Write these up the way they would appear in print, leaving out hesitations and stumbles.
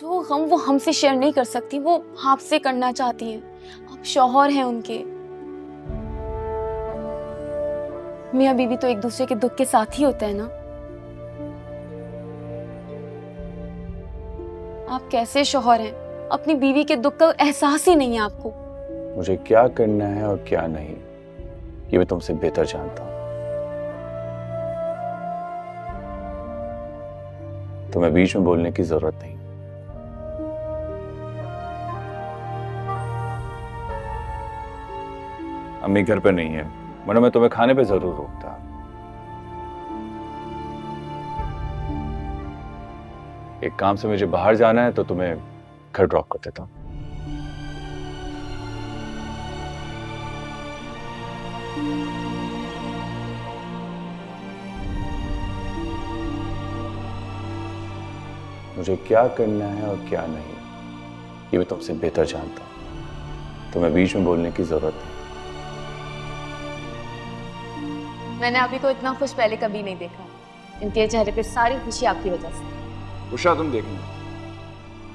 जो गम वो हमसे शेयर नहीं कर सकती वो आपसे करना चाहती हैं। आप शौहर हैं उनके। मियाँ बीवी तो एक दूसरे के दुख के साथ ही होते हैं ना। आप कैसे शौहर हैं? अपनी बीवी के दुख का एहसास ही नहीं है आपको। मुझे क्या करना है और क्या नहीं ये मैं तुमसे बेहतर जानता हूं। तुम्हें बीच में बोलने की जरूरत नहीं। अम्मी घर पे नहीं है वरना मैं तुम्हें खाने पे जरूर रोकता। एक काम से मुझे बाहर जाना है तो तुम्हें घर ड्रॉप कर देता हूं। मुझे क्या करना है और क्या नहीं ये मैं तुमसे बेहतर जानता हूं। तुम्हें बीच में बोलने की जरूरत नहीं। मैंने अभी को इतना खुश पहले कभी नहीं देखा। इनके चेहरे पे सारी खुशी आपकी वजह से। उषा तुम देखना,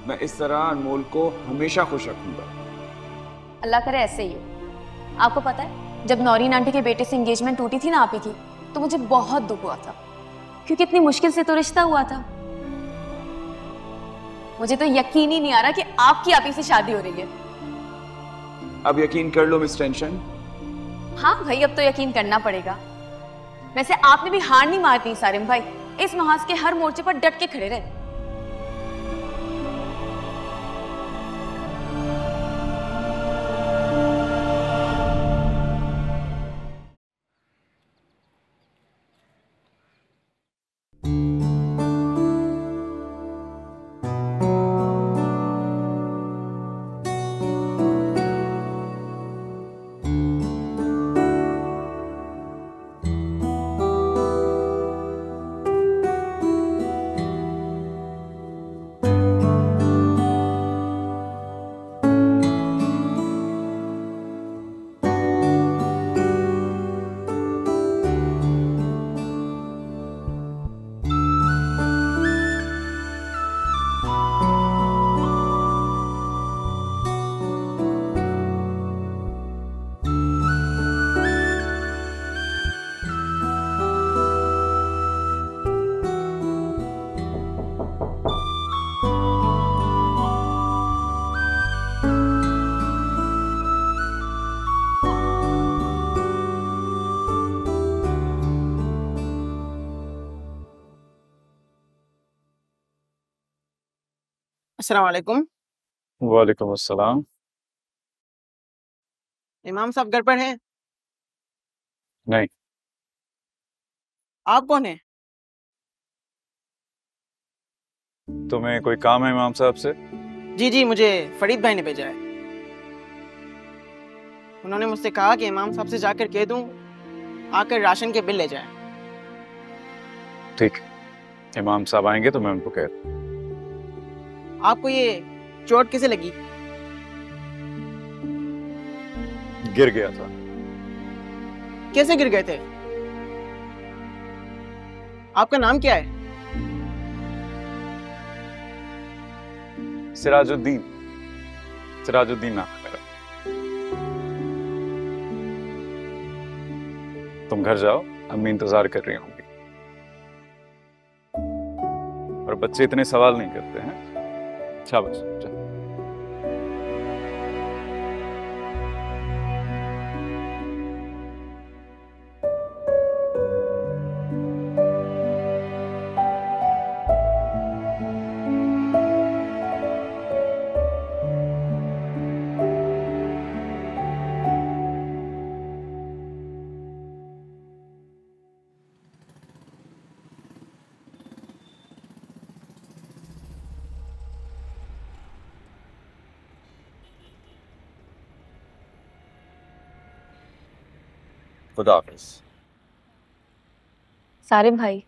मैं इस तरह अनमोल को हमेशा खुश रखूंगा। अल्लाह करे ऐसे ही हो। आपको पता है जब नौरीन आंटी के बेटे से एंगेजमेंट टूटी थी ना आपी की, तो मुझे बहुत दुख हुआ था क्योंकि इतनी मुश्किल से तो रिश्ता हुआ था। मुझे तो यकीन ही नहीं आ रहा कि आपकी आपी से शादी हो रही है। अब यकीन कर लो मिस टेंशन। हाँ भाई अब तो यकीन करना पड़ेगा। वैसे आपने भी हार नहीं मारती सारिम भाई। इस महाज के हर मोर्चे पर डट के खड़े रहे। अस्सलाम वालेकुम। वालेकुम अस्सलाम। इमाम साहब घर पर हैं? नहीं। आप कौन हैं? तुम्हें कोई काम है इमाम साहब से? जी जी मुझे फरीद भाई ने भेजा है। उन्होंने मुझसे कहा कि इमाम साहब से जाकर कह दूं आकर राशन के बिल ले जाएं। ठीक, इमाम साहब आएंगे तो मैं उनको कह दूं। आपको ये चोट कैसे लगी? गिर गया था। कैसे गिर गए थे? आपका नाम क्या है? सिराजुद्दीन। सिराजुद्दीन नाम है मेरा। तुम घर जाओ, अम्मी इंतजार कर रही होंगी। और बच्चे इतने सवाल नहीं करते हैं। शाबाश, जा। खुदा हाफिज। सारिम भाई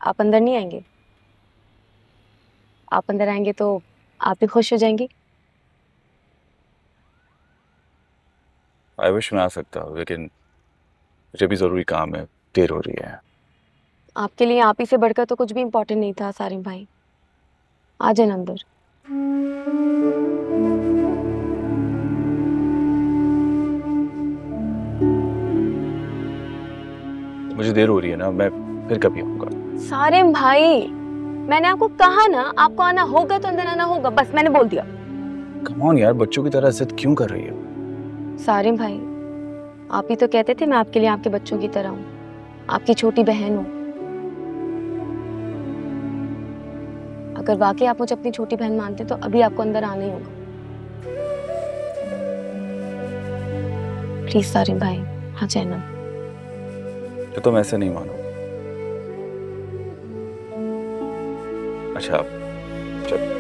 आप अंदर नहीं आएंगे? आप अंदर आएंगे तो आप भी खुश हो जाएंगी। आई विश मैं आ सकता हूँ लेकिन मुझे भी जरूरी काम है, देर हो रही है। आपके लिए आप ही से बढ़कर तो कुछ भी इम्पोर्टेंट नहीं था सारिम भाई। आ जाए अंदर। मुझे देर हो रही है ना, मैं फिर कभी आऊंगा। सारिम भाई, मैंने आपको कहा ना, आपको आना होगा तो अंदर आना होगा, बस मैंने बोल दिया। कम ऑन यार, बच्चों की तरह जिद क्यों कर रही है? सारिम भाई, आप ही तो कहते थे मैं आपके लिए आपके बच्चों की तरह हूँ, आपकी छोटी बहन हूँ। अगर वाकई आप मुझे अपनी छोटी बहन मानते तो अभी आपको अंदर आना ही होगा। प्लीज सारिम भाई, हाँ जैनब। तो तुम ऐसे नहीं मानो। अच्छा चल।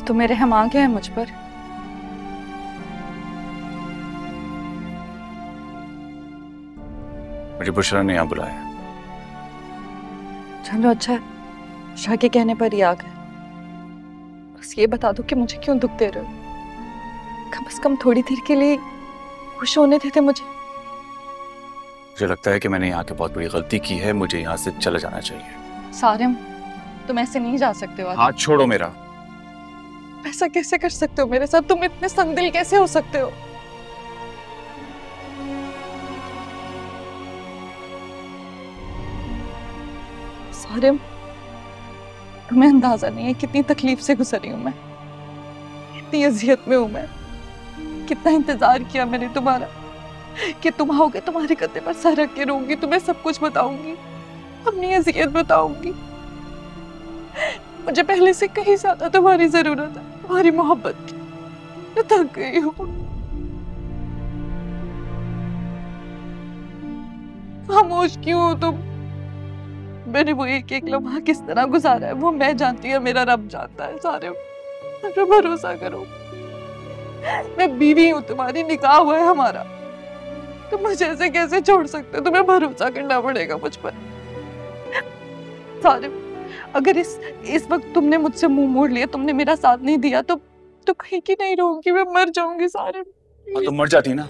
तुम्हें रहम आ गया है मुझ पर? मुझे बुशरा ने यहाँ बुलाया। चलो अच्छा है, शाह के कहने पर ही आ गए। बस ये बता दो कि मुझे क्यों दुख दे रहे हो? कम से कम थोड़ी देर के लिए खुश होने देते मुझे। मुझे लगता है कि मैंने यहाँ के बहुत बड़ी गलती की है, मुझे यहाँ से चला जाना चाहिए। सारिम, तुम ऐसे नहीं जा सकते हो। हाथ छोड़ो मेरा। ऐसा कैसे कर सकते हो मेरे साथ? तुम इतने संगदिल कैसे हो सकते हो? सारिम, तुम्हें अंदाजा नहीं है कितनी तकलीफ से गुजरी हूं मैं, कितनी अजियत में हूं मैं। कितना इंतजार किया मैंने तुम्हारा कि तुम आओगे, तुम्हारे कंधे पर सर रख के रोऊंगी, तुम्हें सब कुछ बताऊंगी, अपनी अजियत बताऊंगी। मुझे पहले से कहीं ज्यादा तुम्हारी जरूरत है, तुम्हारी मोहब्बत की। मैं थक गई हूँ। खामोश क्यों हो तुम? मैंने वो एक एक लम्हा किस तरह गुजारा है वो मैं जानती हूँ, मेरा रब जानता है। सारे मुझ पे भरोसा करो, मैं बीवी हूँ तुम्हारी, निकाह हुआ है हमारा। तुम मुझे ऐसे कैसे छोड़ सकते हो? तुम्हें भरोसा करना पड़ेगा मुझ पर। सारे अगर इस वक्त तुमने मुझसे मुंह मोड़ लिया, तुमने मेरा साथ नहीं दिया तो कहीं की नहीं रहूंगी, मैं मर जाऊंगी। सारे तुम मर जाती ना,